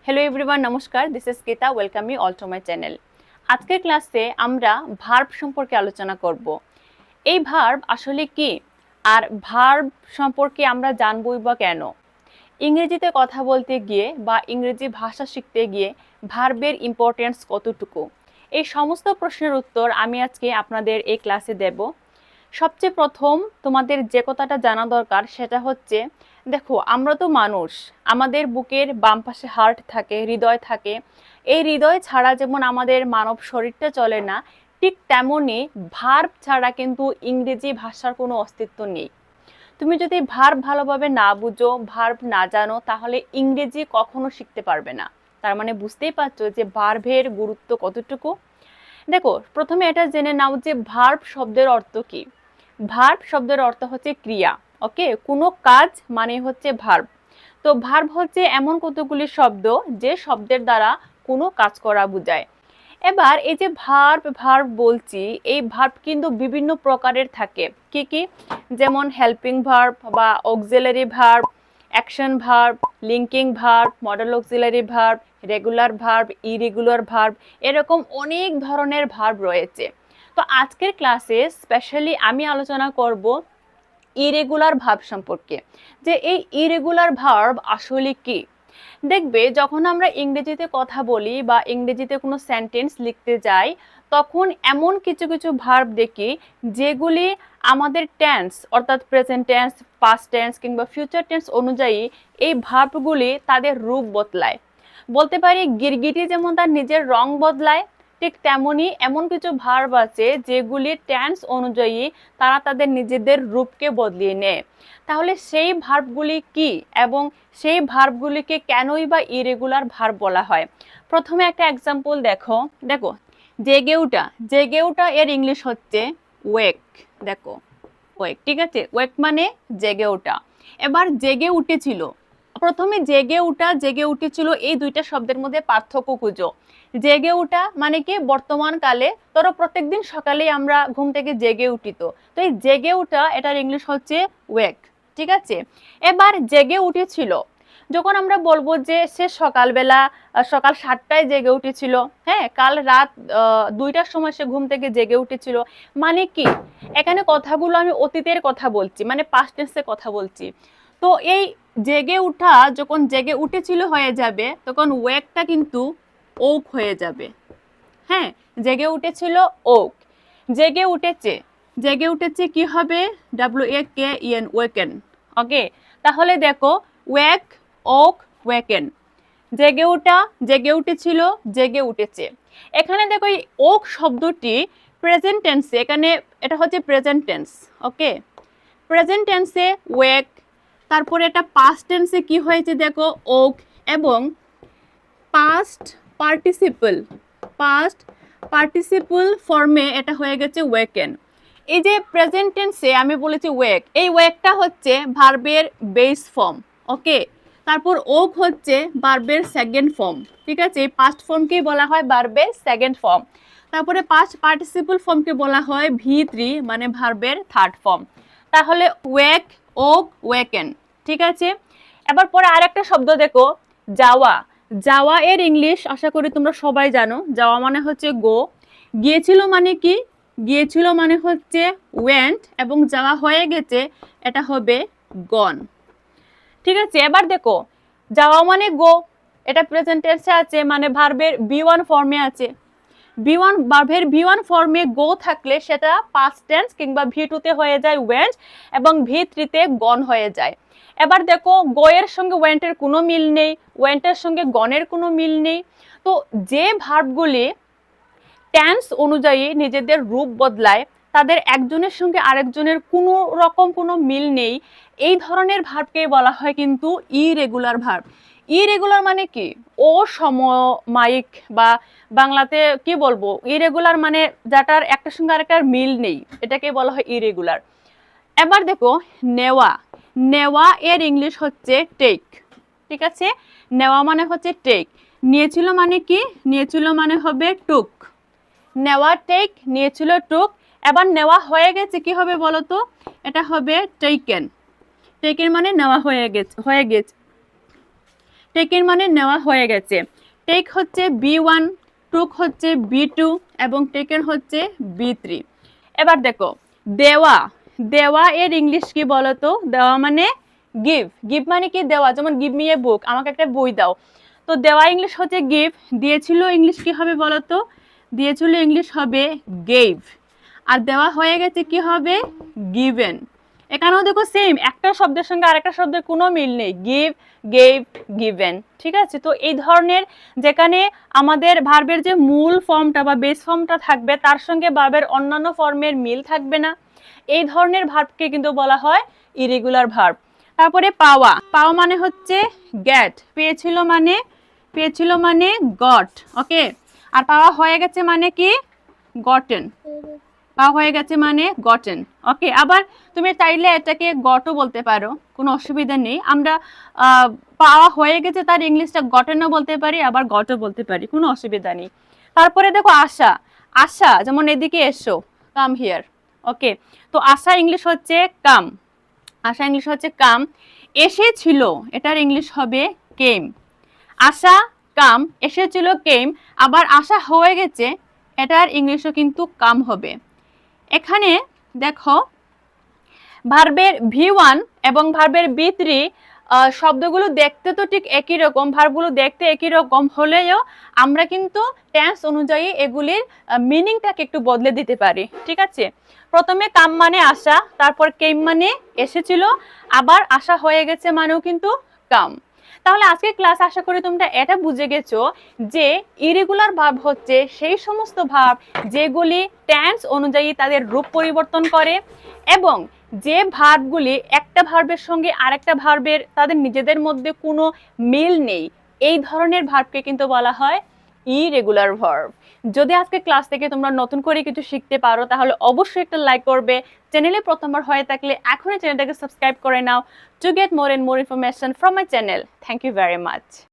Hello everyone, নমস্কার। This is Geeta. Welcome you all to my channel. আজকের ক্লাসে আমরা ভার্ব সম্পর্কে আলোচনা করব। এই ভার্ব আসলে কি, আর ভার্ব সম্পর্কে আমরা জানবই বা কেন? ইংরেজিতে কথা বলতে গিয়ে বা ইংরেজি ভাষা শিখতে গিয়ে ভার্বের ইম্পর্টেন্স কতটুকু, এই সমস্ত প্রশ্নের উত্তর আমি আজকে আপনাদের এই ক্লাসে দেব। সবচেয়ে প্রথম তোমাদের যে কথাটা জানা দরকার সেটা হচ্ছে, দেখো আমরা তো মানুষ, আমাদের বুকের বাম পাশে হার্ট থাকে, হৃদয় থাকে। এই হৃদয় ছাড়া যেমন আমাদের মানব শরীরটা চলে না, ঠিক তেমনই ভার্ব ছাড়া কিন্তু ইংরেজি ভাষার কোনো অস্তিত্ব নেই। তুমি যদি ভার্ব ভালোভাবে না বুঝো, ভার্ব না জানো, তাহলে ইংরেজি কখনো শিখতে পারবে না। তার মানে বুঝতেই পারছো যে ভার্বের গুরুত্ব কতটুকু। দেখো, প্রথমে এটা জেনে নাও যে ভার্ব শব্দের অর্থ কি। ভার্ব শব্দের অর্থ হচ্ছে ক্রিয়া। ওকে, কোনো কাজ মানে হচ্ছে ভার্ব। তো ভার্ব হচ্ছে এমন কতগুলি শব্দ যে শব্দের দ্বারা কোনো কাজ করা বোঝায়। এবার এই যে ভার্ব ভার্ব বলছি, এই ভার্ব কিন্তু বিভিন্ন প্রকারের থাকে। কি কি? যেমন হেল্পিং ভার্ব বা auxiliary verb, action verb, linking verb, modal auxiliary verb, regular verb, irregular verb, এরকম অনেক ধরনের ভার্ব রয়েছে। তো আজকের ক্লাসে স্পেশালি আমি আলোচনা করব ইরেগুলার ভার্ব সম্পর্কে, যে এই ইরেগুলার ভার্ব আসলে কি। দেখবে, যখন আমরা ইংরেজিতে কথা বলি বা ইংরেজিতে কোনো সেন্টেন্স লিখতে যাই, তখন এমন কিছু কিছু ভার্ব দেখি যেগুলি আমাদের টেন্স, অর্থাৎ প্রেজেন্ট টেন্স, পাস্ট টেন্স কিংবা ফিউচার টেন্স অনুযায়ী এই ভার্বগুলি তাদের রূপ বদলায়। বলতে পারি গিরগিটি যেমন তার নিজের রং বদলায়, ঠিক তেমনি এমন কিছু ভার্ব আছে যেগুলি টেন্স অনুযায়ী তারা তাদের নিজেদের রূপকে বদলিয়ে নেয়। তাহলে সেই ভার্বগুলি কি এবং সেই ভার্বগুলিকে কেনই বা ইরেগুলার ভার্ব বলা হয়? প্রথমে একটা এক্সাম্পল দেখো। দেখো, জেগে উঠা, জেগে উঠা এর ইংলিশ হচ্ছে ওয়েক। দেখো, ওয়েক, ঠিক আছে? ওয়েক মানে জেগে ওঠা। এবার জেগে উঠেছিল, প্রথমে জেগে উঠা, জেগে উঠেছিল, এই দুইটা শব্দের মধ্যে পার্থক্য খুঁজো। জেগে উঠা মানে কি, বর্তমান কালে ধরো প্রত্যেকদিন সকালেই আমরা ঘুম থেকে জেগে উঠি। তো এই জেগে উঠা এটার ইংলিশ হচ্ছে ওয়েক, ঠিক আছে? এবার জেগে উঠেছিল, যখন আমরা বলবো যে সে সকালবেলা সকাল 7টায় জেগে উঠেছিল, হ্যাঁ, কাল রাত 2টার সময় সে ঘুম থেকে জেগে উঠেছিল, মানে কি এখানে কথাগুলো আমি অতীতের কথা বলছি, মানে পাস্ট টেন্সে কথা বলছি। তো এই জেগে উঠা যখন জেগে উঠেছিল হয়ে যাবে, তখন ওয়েকটা কিন্তু ওক হয়ে যাবে। হ্যাঁ, জেগে উঠেছিল ওক, জেগে উঠেছে, জেগে উঠেছে কি হবে? WAKEN, ওয়েকেন। ওকে, তাহলে দেখো ওয়েক, ওক, ওয়েকেন। জেগে ওঠা, জেগে উঠেছিল, জেগে উঠেছে। এখানে দেখো এই ওক শব্দটি প্রেজেন্ট টেন্সে, এখানে এটা হচ্ছে প্রেজেন্ট টেন্স। ওকে, প্রেজেন্ট টেন্সে ওয়েক, তারপরে এটা পাস্ট টেন্সে কি হয়েছে দেখো ওক, এবং পাস্ট পার্টিসিপল, পাস্ট পার্টিসিপল ফর্মে এটা হয়ে গেছে ওয়েকেন। এই যে প্রেজেন্ট টেন্সে আমি বলেছি ওয়েক, এই ওয়েকটা হচ্ছে ভার্বের বেস ফর্ম। ওকে, তারপর ওক হচ্ছে ভার্বের সেকেন্ড ফর্ম, ঠিক আছে? এই পাস্ট ফর্মকেই বলা হয় ভার্বের সেকেন্ড ফর্ম। তারপরে পাস্ট পার্টিসিপল ফর্মকে বলা হয় V3, মানে ভার্বের থার্ড ফর্ম। তাহলে ওয়েক, ওক, ওয়েকেন, ঠিক আছে? এবার পরে আরেকটা শব্দ দেখো, যাওয়া। যাওয়া এর ইংলিশ আশা করি তোমরা সবাই জানো। যাওয়া মানে হচ্ছে গো। গিয়েছিল মানে কি? গিয়েছিল মানে হচ্ছে ওয়েন্ট, এবং যাওয়া হয়ে গেছে এটা হবে গন, ঠিক আছে? এবার দেখো, যাওয়া মানে গো, এটা প্রেজেন্ট টেন্সে আছে, মানে ভার্বের V1 ফর্মে আছে। V1 ভার্বের V1 ফর্মে গো থাকলে সেটা পাস্ট টেন্স কিংবা V2 তে হয়ে যায় ওয়েন্ট, এবং V3 তে গন হয়ে যায়। এবার দেখো, গো এর সঙ্গে ওয়েন্টের কোনো মিল নেই, ওয়েন্টের সঙ্গে গনের কোনো মিল নেই। তো যে ভার্বগুলি টেন্স অনুযায়ী নিজেদের রূপ বদলায়, তাদের একজনের সঙ্গে আরেকজনের কোনো রকম কোনো মিল নেই, এই ধরনের ভার্বকে বলা হয় কিন্তু ইরেগুলার ভার্ব। ইরেগুলার মানে কি? অসমমায়িক, বা বাংলাতে কি বলবো, ইরেগুলার মানে যাটার একটার সঙ্গে আরেকটার মিল নেই, এটাকে বলা হয় ইরেগুলার। এবার দেখো, নেওয়া। নেওয়া এর ইংলিশ হচ্ছে টেক, ঠিক আছে? নেওয়া মানে হচ্ছে টেক। নিয়েছিল মানে কি? নিয়েছিল মানে হবে টুক। নেওয়া টেক, নিয়েছিল টুক। এবার নেওয়া হয়ে গেছে কি হবে বলো তো? এটা হবে টেকেন। টেকেন মানে নেওয়া হয়ে গেছে, হয়ে গেছে। টেকের মানে নেওয়া হয়ে গেছে। টেক হচ্ছে B1, টুক হচ্ছে B2 এবং টেকেন হচ্ছে B3। এবার দেখো দেওয়া, দেওয়া এর ইংলিশ কি বলতো? দেওয়া মানে গিভ। গিভ মানে কি? দেওয়া। যেমন গিভ মি এ বুক, আমাকে একটা বই দাও। তো দেওয়া ইংলিশ হচ্ছে গিভ। দিয়েছিল ইংলিশ কি হবে বলতো? দিয়েছিল ইংলিশ হবে গেভ। আর দেওয়া হয়ে গেছে কি হবে? গিভেন। এখানেও দেখো সেম, একটা শব্দের সঙ্গে আরেকটা শব্দের কোনো মিল নেই। Give, gave, given. ঠিক আছে? তো এই ধরনের যেখানে আমাদের ভার্বের যে মূল ফর্মটা বা বেস ফর্মটা থাকবে তার সঙ্গে ভার্বের অন্যান্য ফর্মের মিল থাকবে না, এই ধরনের ভার্বকে কিন্তু বলা হয় ইরেগুলার ভার্ব। তারপরে পাওয়া, পাওয়া মানে হচ্ছে গেট। পেয়েছিল মানে গট। ওকে, আর পাওয়া হয়ে গেছে মানে কি? গটেন। পাওয়া হয়ে গেছে মানে গটেন। ওকে, আবার তুমি চাইলে এটাকে গটও বলতে পারো, কোনো অসুবিধা নেই। আমরা পাওয়া হয়ে গেছে তার ইংলিশটা গটেনও বলতে পারি, আবার গটও বলতে পারি, কোনো অসুবিধা নেই। তারপরে দেখো আশা, আশা যেমন এদিকে এসো, কাম হিয়ার। ওকে, তো আশা ইংলিশ হচ্ছে কাম। আশা ইংলিশ হচ্ছে কাম। এসেছিল, এটার ইংলিশ হবে কেম। আশা কাম, এসেছিল কেম। আবার আশা হয়ে গেছে, এটার ইংলিশও কিন্তু কাম হবে। এখানে দেখো ভার্বের V1 এবং ভার্বের B3 শব্দগুলো দেখতে তো ঠিক একই রকম, ভার্বগুলো দেখতে একই রকম হলেও আমরা কিন্তু টেন্স অনুযায়ী এগুলির মিনিংটাকে একটু বদলে দিতে পারি। ঠিক আছে? প্রথমে কাম মানে আসা, তারপর কেম মানে এসেছিল, আবার আসা হয়ে গেছে মানেও কিন্তু কাম। তাহলে আজকের ক্লাস আশা করি তোমরা এটা বুঝে গেছো যে ইরেগুলার ভার্ব হচ্ছে সেই সমস্ত ভার্ব যেগুলি টেন্স অনুযায়ী তাদের রূপ পরিবর্তন করে, এবং যে ভার্বগুলি একটা ভার্বের সঙ্গে আরেকটা ভার্বের তাদের নিজেদের মধ্যে কোনো মিল নেই, এই ধরনের ভার্বকে কিন্তু বলা হয় ইরেগুলার ভার্ব। যদি আজকে ক্লাস থেকে তোমরা নতুন করে কিছু শিখতে পারো তাহলে অবশ্যই একটা লাইক করবে। চ্যানেলে প্রথমবার হয়ে থাকলে এখনই চ্যানেলটাকে সাবস্ক্রাইব করে নাও to get more and more information from my channel. Thank you very much.